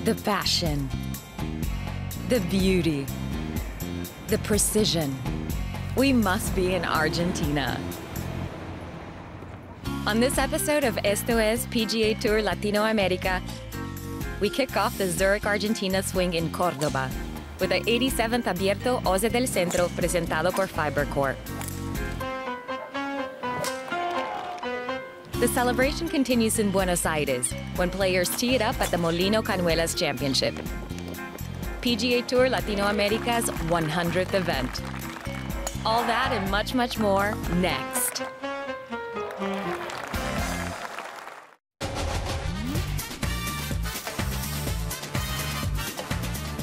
The passion, the beauty, the precision. We must be in Argentina. On this episode of Esto es PGA TOUR Latinoamerica, we kick off the Zurich Argentina Swing in Cordoba with the 87th Abierto OSDE del Centro presentado por FiberCorp. The celebration continues in Buenos Aires when players tee it up at the Molino Cañuelas Championship, PGA TOUR Latinoamerica's 100th event. All that and much, much more next.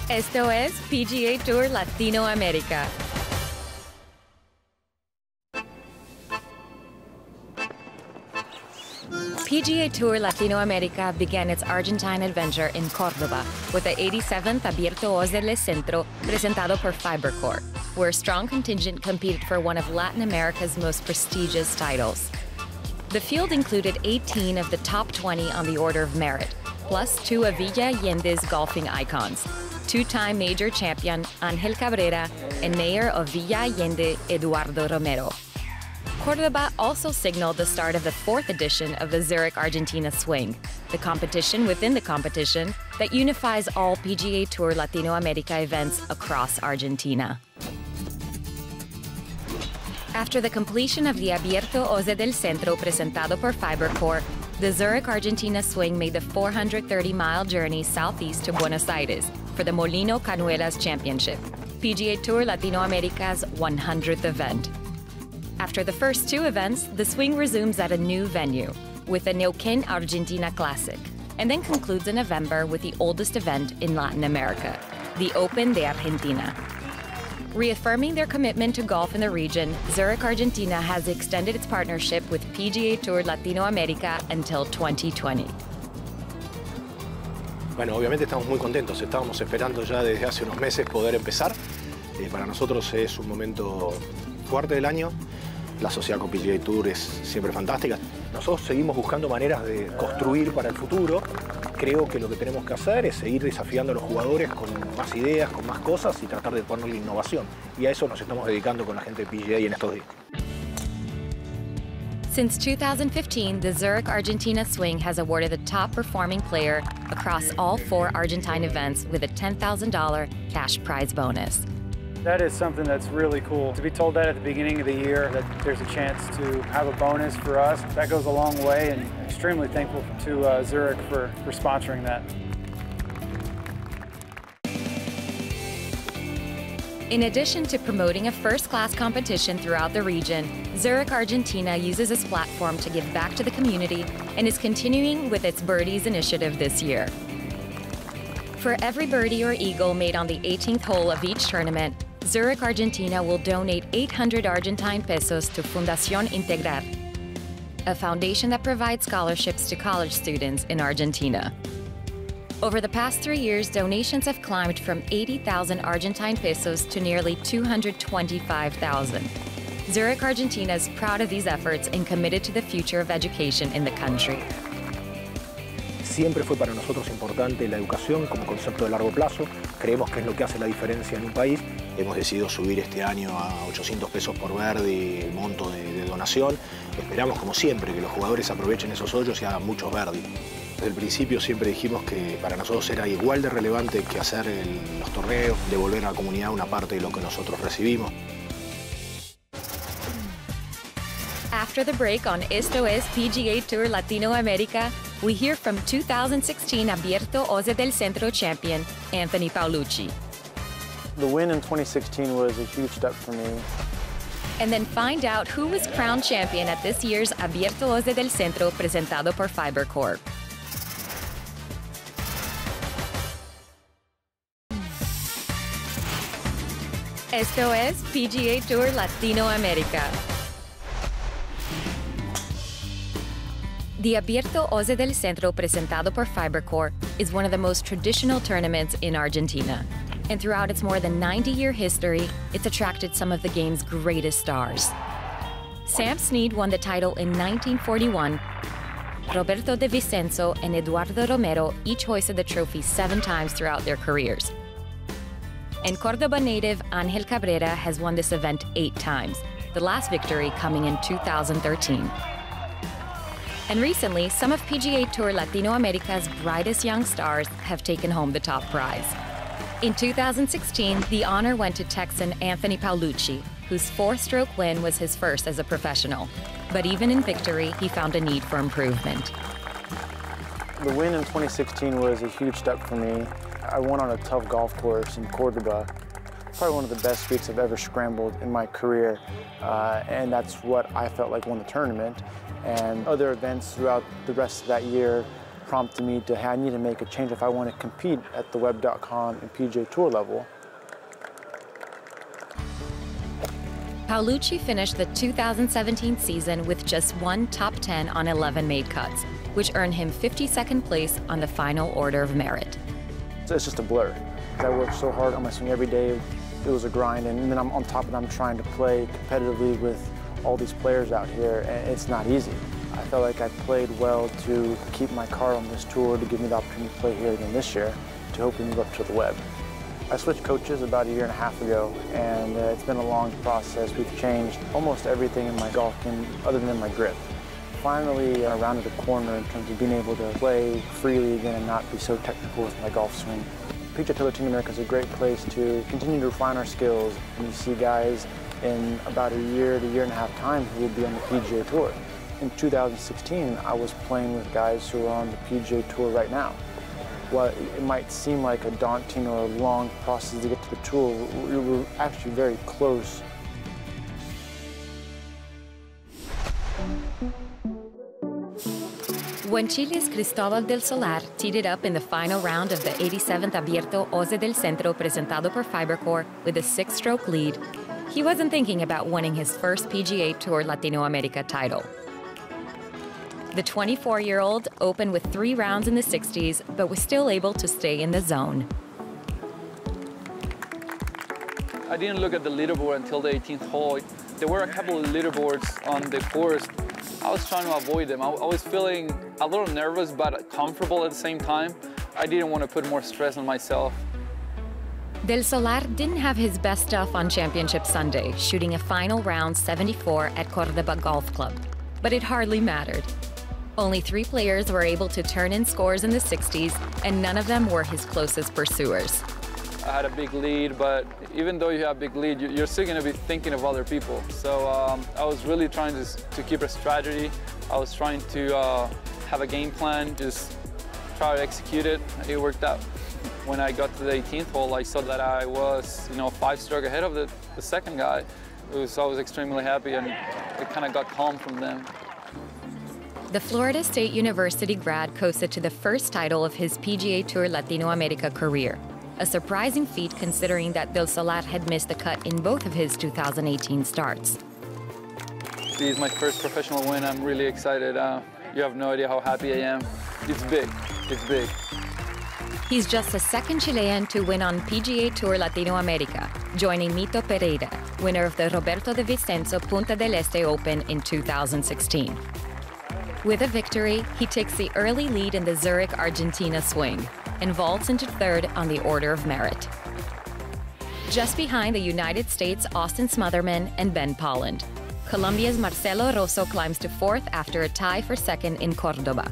Esto es PGA TOUR Latinoamerica. PGA TOUR Latinoamerica began its Argentine adventure in Cordoba with the 87th Abierto OSDE del Centro presentado por FiberCorp, where a strong contingent competed for one of Latin America's most prestigious titles. The field included 18 of the top 20 on the order of merit, plus two of Villa Allende's golfing icons, two-time major champion Ángel Cabrera and mayor of Villa Allende, Eduardo Romero. Cordoba also signaled the start of the fourth edition of the Zurich Argentina Swing, the competition within the competition that unifies all PGA TOUR Latinoamerica events across Argentina. After the completion of the Abierto OSDE del Centro presentado por FiberCorp, the Zurich Argentina Swing made the 430-mile journey southeast to Buenos Aires for the Molino Cañuelas Championship, PGA TOUR Latinoamerica's 100th event. After the first two events, the swing resumes at a new venue with the Neuquén Argentina Classic, and then concludes in November with the oldest event in Latin America, the Open de Argentina. Reaffirming their commitment to golf in the region, Zurich Argentina has extended its partnership with PGA TOUR Latinoamerica until 2020. Bueno, obviamente estamos muy contentos. Estábamos esperando ya desde hace unos meses poder empezar. Para nosotros es un momento fuerte del año. La sociedad con PGA Tour es siempre fantástica. Nosotros seguimos buscando maneras de construir para el futuro. Creo que lo que tenemos que hacer es seguir desafiando a los jugadores con más ideas, con más cosas y tratar de ponerle innovación. Y a eso nos estamos dedicando con la gente de PGA en estos días. Since 2015, the Zurich Argentina Swing has awarded the top performing player across all 4 Argentine events with a $10,000 cash prize bonus. That is something that's really cool. To be told that at the beginning of the year, that there's a chance to have a bonus for us, that goes a long way, and extremely thankful to Zurich for sponsoring that. In addition to promoting a first-class competition throughout the region, Zurich Argentina uses its platform to give back to the community and is continuing with its Birdies initiative this year. For every birdie or eagle made on the 18th hole of each tournament, Zurich Argentina will donate 800 Argentine pesos to Fundación Integrar, a foundation that provides scholarships to college students in Argentina. Over the past 3 years, donations have climbed from 80,000 Argentine pesos to nearly 225,000. Zurich Argentina is proud of these efforts and committed to the future of education in the country. Siempre fue para nosotros importante la educación como concepto de largo plazo. Creemos que es lo que hace la diferencia en un país. Hemos decidido subir este año a 800 pesos por verde el monto de donación. Esperamos, como siempre, que los jugadores aprovechen esos hoyos y hagan muchos verdes. Desde el principio siempre dijimos que para nosotros era igual de relevante que hacer los torneos, devolver a la comunidad una parte de lo que nosotros recibimos. After the break on Esto es PGA TOUR Latinoamerica, we hear from 2016 Abierto OSDE del Centro champion, Anthony Paolucci. The win in 2016 was a huge step for me. And then find out who was crowned champion at this year's Abierto OSDE del Centro presentado por FiberCorp. Esto es PGA TOUR Latinoamerica. The Abierto OSDE del Centro presentado por FiberCorp is one of the most traditional tournaments in Argentina. And throughout its more than 90-year history, it's attracted some of the game's greatest stars. Sam Snead won the title in 1941 Roberto De Vicenzo and Eduardo Romero each hoisted the trophy 7 times throughout their careers. And Cordoba native Angel Cabrera has won this event 8 times, the last victory coming in 2013. And recently, some of PGA Tour Latinoamerica's brightest young stars have taken home the top prize. In 2016, the honor went to Texan Anthony Paolucci, whose 4-stroke win was his first as a professional. But even in victory, he found a need for improvement. The win in 2016 was a huge step for me. I won on a tough golf course in Cordoba. Probably one of the best streets I've ever scrambled in my career, and that's what I felt like won the tournament. And other events throughout the rest of that year prompted me to, hey, I need to make a change if I want to compete at the web.com and PGA Tour level. Paolucci finished the 2017 season with just 1 top 10 on 11 made cuts, which earned him 52nd place on the final order of merit. So it's just a blur. I worked so hard on my swing every day. It was a grind, and then on top of that, I'm trying to play competitively with all these players out here, and it's not easy. I felt like I played well to keep my card on this tour, to give me the opportunity to play here again this year, to hopefully move up to the web. I switched coaches about 1.5 years ago, and it's been a long process. We've changed almost everything in my golf game other than my grip. Finally, I rounded the corner in terms of being able to play freely again and not be so technical with my golf swing. PGA TOUR Latinoamerica is a great place to continue to refine our skills. And you see guys in about 1 year to 1.5 years time who will be on the PGA Tour. In 2016, I was playing with guys who are on the PGA Tour right now. While it might seem like a daunting or a long process to get to the tour, we were actually very close. When Chile's Cristóbal del Solar teed it up in the final round of the 87th Abierto OSDE del Centro presentado por FiberCorp with a 6-stroke lead, he wasn't thinking about winning his first PGA Tour Latinoamerica title. The 24-year-old opened with 3 rounds in the 60s, but was still able to stay in the zone. I didn't look at the leaderboard until the 18th hole. There were a couple of leaderboards on the course. I was trying to avoid them. I was feeling a little nervous but comfortable at the same time. I didn't want to put more stress on myself. Del Solar didn't have his best stuff on Championship Sunday, shooting a final round 74 at Cordoba Golf Club. But it hardly mattered. Only 3 players were able to turn in scores in the 60s, and none of them were his closest pursuers. I had a big lead, but even though you have a big lead, you're still going to be thinking of other people. So I was really trying to keep a strategy. I was trying to have a game plan, just try to execute it. It worked out. When I got to the 18th hole, I saw that I was, 5-stroke ahead of the second guy. I was extremely happy, and it kind of got calm from them. The Florida State University grad coasted to the first title of his PGA Tour Latinoamerica career. A surprising feat considering that Del Solar had missed the cut in both of his 2018 starts. This is my first professional win. I'm really excited. You have no idea how happy I am. It's big. It's big. He's just the second Chilean to win on PGA Tour Latinoamerica, joining Mito Pereira, winner of the Roberto De Vicenzo Punta del Este Open in 2016. With a victory, he takes the early lead in the Zurich Argentina Swing and vaults into 3rd on the order of merit. Just behind the United States' Austin Smotherman and Ben Polland, Colombia's Marcelo Rosso climbs to 4th after a tie for 2nd in Cordoba.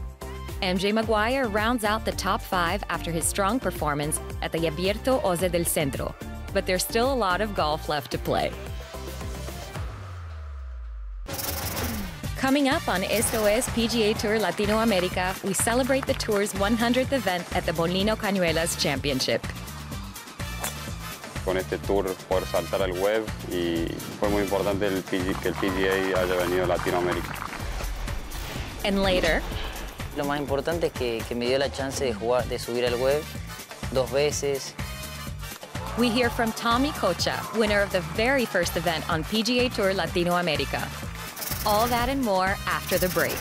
MJ Maguire rounds out the top 5 after his strong performance at the Abierto OSDE del Centro, but there's still a lot of golf left to play. Coming up on Esto es PGA Tour Latinoamerica, we celebrate the tour's 100th event at the Molino Cañuelas Championship. Con este tour poder saltar al web y fue muy importante que el PGA haya venido a Latinoamérica. And later, lo más importante es que me dio la chance de subir al web 2 veces. We hear from Tommy Cocha, winner of the very first event on PGA Tour Latinoamerica. All that and more after the break.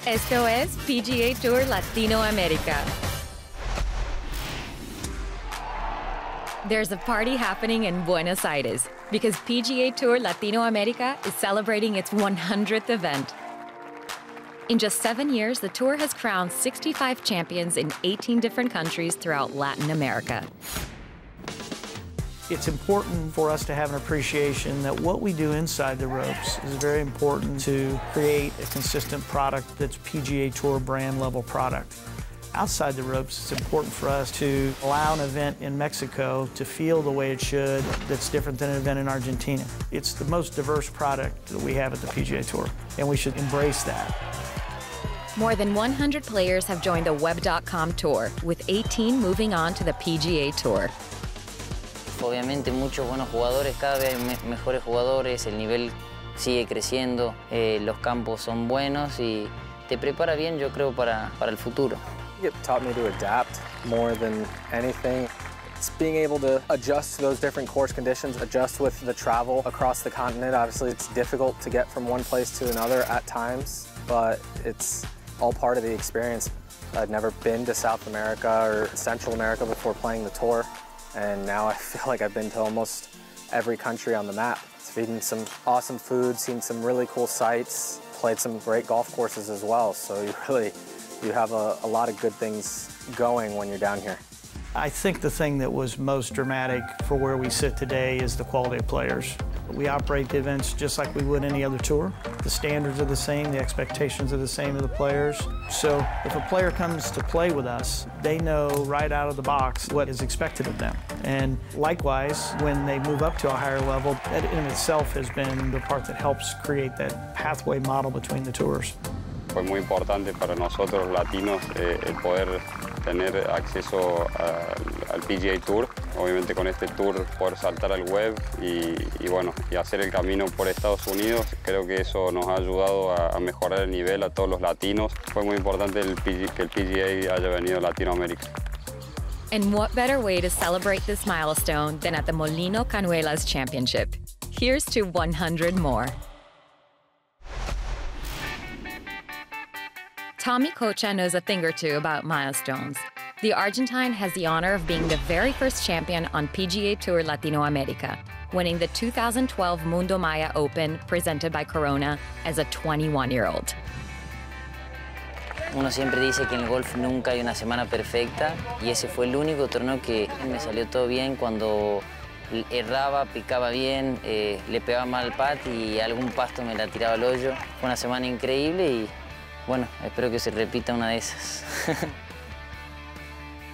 Esto es PGA Tour Latinoamerica. There's a party happening in Buenos Aires because PGA TOUR Latinoamerica is celebrating its 100th event. In just 7 years, the tour has crowned 65 champions in 18 different countries throughout Latin America. It's important for us to have an appreciation that what we do inside the ropes is very important to create a consistent product that's PGA Tour brand level product. Outside the ropes, it's important for us to allow an event in Mexico to feel the way it should that's different than an event in Argentina. It's the most diverse product that we have at the PGA Tour, and we should embrace that. More than 100 players have joined the Web.com Tour, with 18 moving on to the PGA Tour. Obviamente muchos buenos jugadores, cada vez hay mejores jugadores, el nivel sigue creciendo, los campos son buenos y te prepara bien, yo creo, para el futuro. It taught me to adapt more than anything. It's being able to adjust to those different course conditions, adjust with the travel across the continent. Obviously, it's difficult to get from one place to another at times, but it's all part of the experience. I'd never been to South America or Central America before playing the tour, and now I feel like I've been to almost every country on the map. It's eaten some awesome food, seen some really cool sights, played some great golf courses as well, so you have a lot of good things going when you're down here. I think the thing that was most dramatic for where we sit today is the quality of players. We operate the events just like we would any other tour. The standards are the same, the expectations are the same of the players. So if a player comes to play with us, they know right out of the box what is expected of them. And likewise, when they move up to a higher level, that in itself has been the part that helps create that pathway model between the tours. Fue muy importante para nosotros latinos el poder tener acceso al PGA Tour. Obviamente con este tour poder saltar al web y bueno, y hacer el camino por Estados Unidos. Creo que eso nos ha ayudado a mejorar el nivel a todos los latinos. Fue muy importante que el PGA haya venido a Latinoamérica. And what better way to celebrate this milestone than at the Molino Cañuelas Championship? Here's to 100 more. Tommy Cocha knows a thing or two about milestones. The Argentine has the honor of being the very first champion on PGA TOUR Latinoamerica, winning the 2012 Mundo Maya Open presented by Corona as a 21-year-old. Uno siempre dice que en el golf nunca hay una semana perfecta y ese fue el único torneo que me salió todo bien. Cuando erraba, picaba bien, le pegaba mal al pat y algún pasto me la tiraba al hoyo. Fue una semana increíble y bueno, espero que se repita una de esas.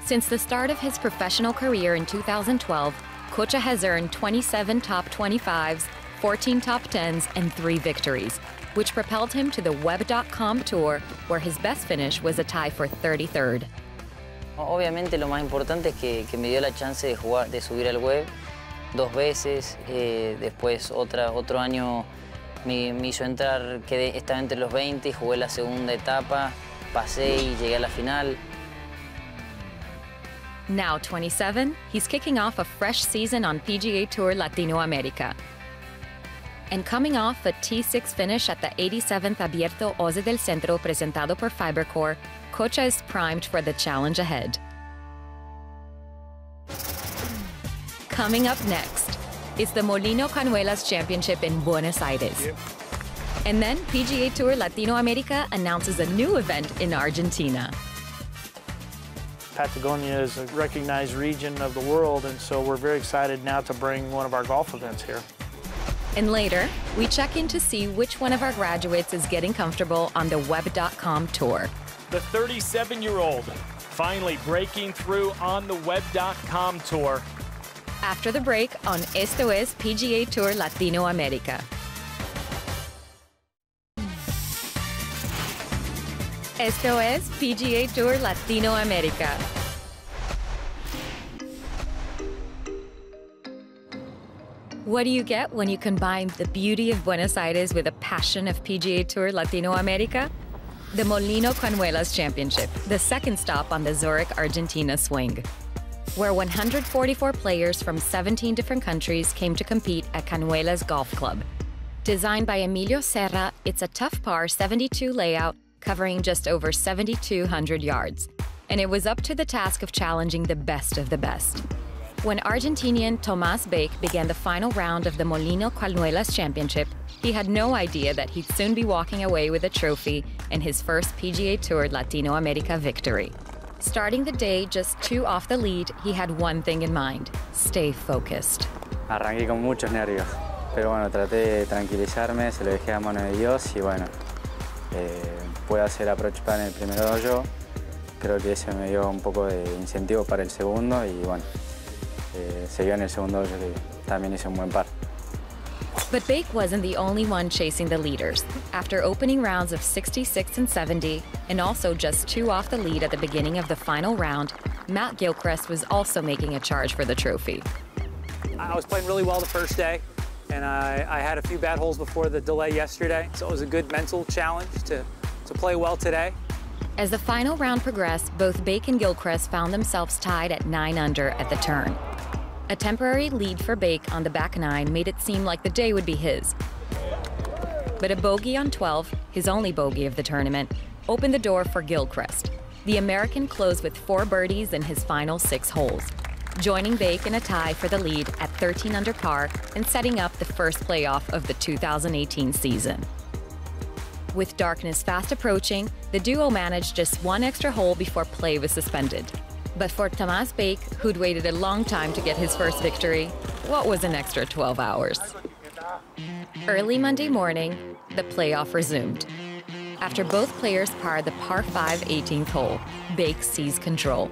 Since the start of his professional career in 2012, Cocha has earned 27 top 25s, 14 top 10s, and 3 victories, which propelled him to the Web.com Tour, where his best finish was a tie for 33rd. Obviamente lo más importante es que me dio la chance de subir al web 2 veces, después otro año me hizo entrar, estaba entre los 20, jugué la segunda etapa, pasé y llegué a la final. Now 27, he's kicking off a fresh season on PGA TOUR Latinoamerica. And coming off a T6 finish at the 87th Abierto OSDE del Centro presentado por FiberCorp, Cocha is primed for the challenge ahead. Coming up next, it's the Molino Cañuelas Championship in Buenos Aires. And then PGA TOUR Latinoamerica announces a new event in Argentina. Patagonia is a recognized region of the world, and so we're very excited now to bring one of our golf events here. And later, we check in to see which one of our graduates is getting comfortable on the Web.com Tour. The 37-year-old finally breaking through on the Web.com Tour. After the break on Esto es PGA TOUR Latinoamerica. Esto es PGA TOUR Latinoamerica. What do you get when you combine the beauty of Buenos Aires with the passion of PGA TOUR Latinoamerica? The Molino Cañuelas Championship, the second stop on the Zurich Argentina Swing, where 144 players from 17 different countries came to compete at Cañuelas Golf Club. Designed by Emilio Serra, it's a tough par 72 layout covering just over 7,200 yards. And it was up to the task of challenging the best of the best. When Argentinian Tomás Bake began the final round of the Molino Cañuelas Championship, he had no idea that he'd soon be walking away with a trophy and his first PGA Tour Latinoamerica victory. Starting the day just 2 off the lead, he had one thing in mind: stay focused. Arranqué con muchos nervios, pero bueno, traté de tranquilizarme, se lo dejé a mano de Dios y bueno, pude hacer approach plan en el primero yo. Creo que ese me dio un poco de incentivo para el segundo y bueno, se vio en el segundo hoyo que también hice un buen par. But Bake wasn't the only one chasing the leaders. After opening rounds of 66 and 70, and also just 2 off the lead at the beginning of the final round, Matt Gilchrist was also making a charge for the trophy. I was playing really well the first day, and I had a few bad holes before the delay yesterday, so it was a good mental challenge to play well today. As the final round progressed, both Bake and Gilchrist found themselves tied at 9 under at the turn. A temporary lead for Bake on the back 9 made it seem like the day would be his. But a bogey on 12, his only bogey of the tournament, opened the door for Gilchrist. The American closed with 4 birdies in his final 6 holes, joining Bake in a tie for the lead at 13 under par and setting up the first playoff of the 2018 season. With darkness fast approaching, the duo managed just 1 extra hole before play was suspended. But for Tomás Bake, who'd waited a long time to get his first victory, what was an extra 12 hours? Early Monday morning, the playoff resumed. After both players parred the par 5 18th hole, Bake seized control.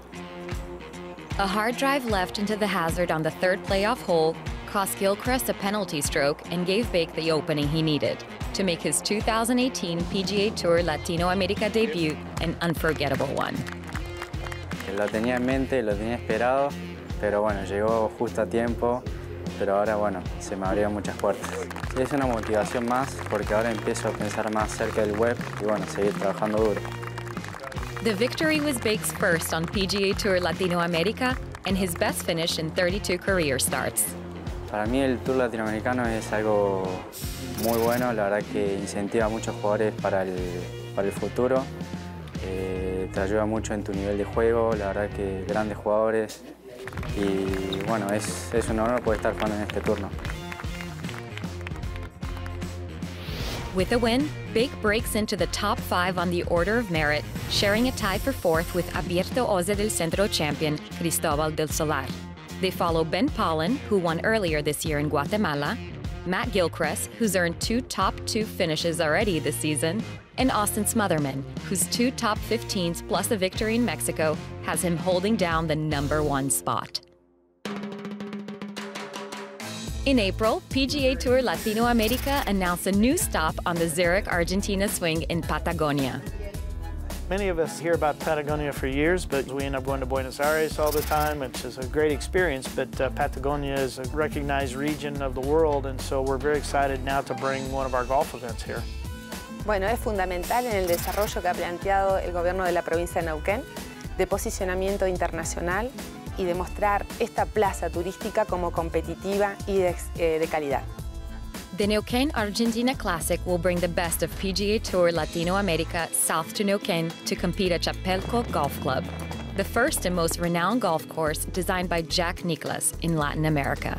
A hard drive left into the hazard on the 3rd playoff hole cost Gilchrist a penalty stroke and gave Bake the opening he needed to make his 2018 PGA Tour Latinoamerica debut an unforgettable one. Lo tenía en mente, lo tenía esperado, pero bueno, llegó justo a tiempo, pero ahora bueno, se me abrieron muchas puertas. Es una motivación más porque ahora empiezo a pensar más cerca del web y bueno, seguir trabajando duro. The victory was Bake's first on PGA Tour Latinoamerica and his best finish in 32 career starts. Para mí el Tour Latinoamericano es algo muy bueno, la verdad que incentiva a muchos jugadores para el futuro. Te ayuda mucho en tu nivel de juego, la verdad que grandes jugadores y bueno, es un honor poder estar jugando en este turno. With the win, Bake breaks into the top 5 on the order of merit, sharing a tie for 4th with Abierto OSDE del Centro champion Cristóbal del Solar. They follow Ben Pollan, who won earlier this year in Guatemala, Matt Gilchrist, who's earned 2 top 2 finishes already this season, and Austin Smotherman, whose 2 top 15s plus a victory in Mexico has him holding down the #1 spot. In April, PGA Tour Latinoamerica announced a new stop on the Zurich Argentina Swing in Patagonia. Many of us hear about Patagonia for years, but we end up going to Buenos Aires all the time, which is a great experience, but Patagonia is a recognized region of the world, and so we're very excited now to bring one of our golf events here. Bueno, es fundamental en el desarrollo que ha planteado el gobierno de la provincia de Neuquén, de posicionamiento internacional y de mostrar esta plaza turística como competitiva y de calidad. The Neuquén Argentina Classic will bring the best of PGA Tour Latinoamerica south to Neuquén to compete at Chapelco Golf Club, the first and most renowned golf course designed by Jack Nicklaus in Latin America.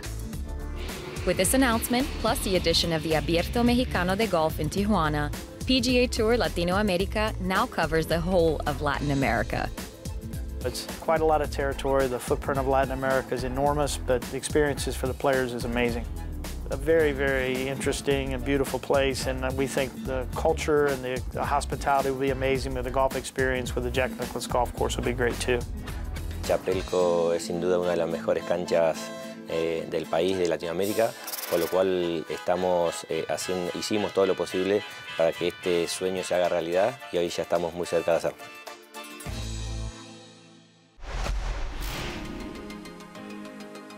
With this announcement, plus the addition of the Abierto Mexicano de Golf in Tijuana, PGA Tour Latinoamerica now covers the whole of Latin America. It's quite a lot of territory. The footprint of Latin America is enormous, but the experiences for the players is amazing. A very, very interesting and beautiful place, and we think the culture and the hospitality will be amazing, but the golf experience with the Jack Nicklaus Golf Course will be great too. Chapelco es sin duda una de las mejores canchas del país, de Latinoamérica, con lo cual hicimos todo lo posible para que este sueño se haga realidad y hoy ya estamos muy cerca de hacerlo.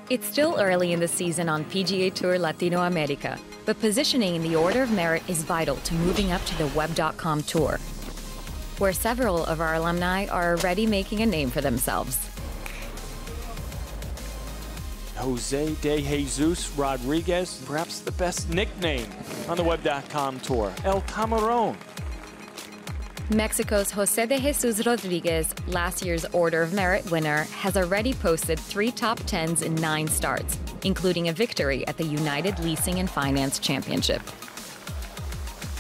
It's still early in the season on PGA Tour Latinoamerica, but positioning in the order of merit is vital to moving up to the Web.com Tour, where several of our alumni are already making a name for themselves. Jose de Jesus Rodriguez, perhaps the best nickname on the Web.com Tour, El Camarón. Mexico's José de Jesus Rodriguez, last year's Order of Merit winner, has already posted 3 top 10s in 9 starts, including a victory at the United Leasing and Finance Championship.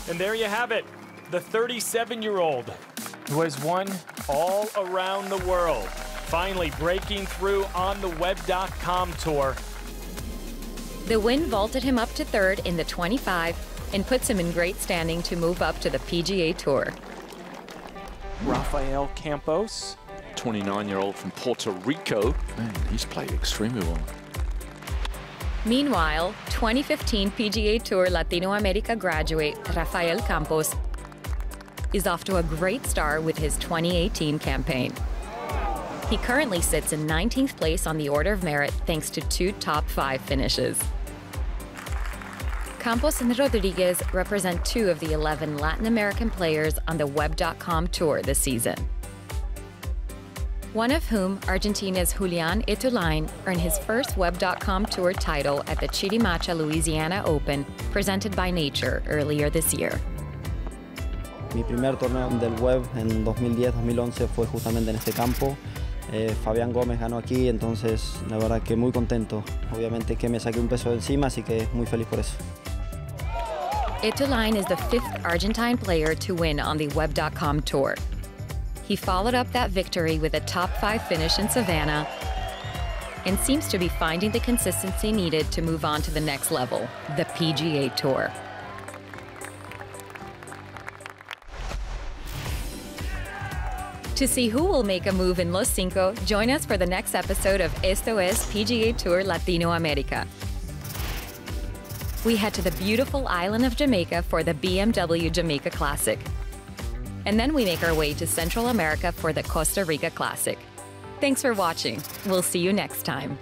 And there you have it, the 37-year-old who has won all around the world, finally breaking through on the web.com tour. The win vaulted him up to 3rd in the 25 and puts him in great standing to move up to the PGA Tour. Rafael Campos, 29-year-old from Puerto Rico. Man, he's played extremely well. Meanwhile, 2015 PGA Tour Latinoamerica graduate Rafael Campos is off to a great start with his 2018 campaign. He currently sits in 19th place on the Order of Merit thanks to 2 top 5 finishes. Campos and Rodriguez represent 2 of the 11 Latin American players on the web.com tour this season. One of whom, Argentina's Julián Etulain, earned his first web.com tour title at the Chirimacha, Louisiana Open, presented by Nature earlier this year. Mi primer torneo del web en 2010-2011 fue justamente en este campo. Fabián Gómez ganó aquí, entonces la verdad que muy contento. Obviamente que me saqué un peso de encima, así que muy feliz por eso. Etulain is the 5th Argentine player to win on the web.com tour. He followed up that victory with a top 5 finish in Savannah and seems to be finding the consistency needed to move on to the next level, the PGA Tour. To see who will make a move in Los Cinco, join us for the next episode of Esto es PGA Tour Latinoamerica. We head to the beautiful island of Jamaica for the BMW Jamaica Classic. And then we make our way to Central America for the Costa Rica Classic. Thanks for watching. We'll see you next time.